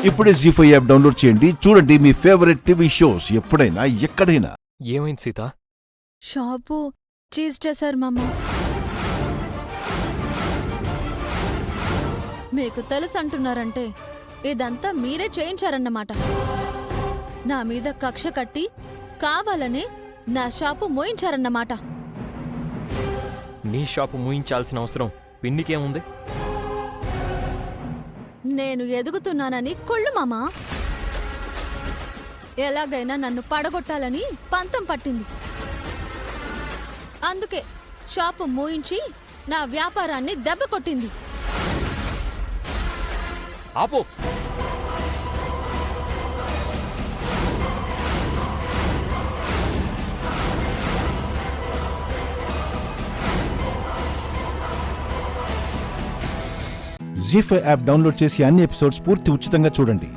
ఇప్పుడే జీ5 app download చేయండి. చూడండి మీ ఫేవరెట్ టీవీ షోస్ ఎప్పుడైనా ఎక్కడైనా. ఏమైంది సీత? షాపు చీజ్ చేశారు మామ. మీకు తెలుసు అంటున్నారంటే ఇదంతా మీరే చేయించారన్నమాట. నా మీద కక్ష కట్టి కావాలని నా షాపు మోయించారన్నమాట. నీ షాపు మూయించాల్సిన అవసరం పిన్నికేముంది? నేను ఎదుగుతున్నానని కొళ్ళు మామా. ఎలాగైనా నన్ను పడగొట్టాలని పంతం పట్టింది. అందుకే షాపు మూయించి నా వ్యాపారాన్ని దెబ్బ కొట్టింది. ఆపో! జీ5 యాప్ డౌన్లోడ్ చేసి అన్ని ఎపిసోడ్స్ పూర్తి ఉచితంగా చూడండి.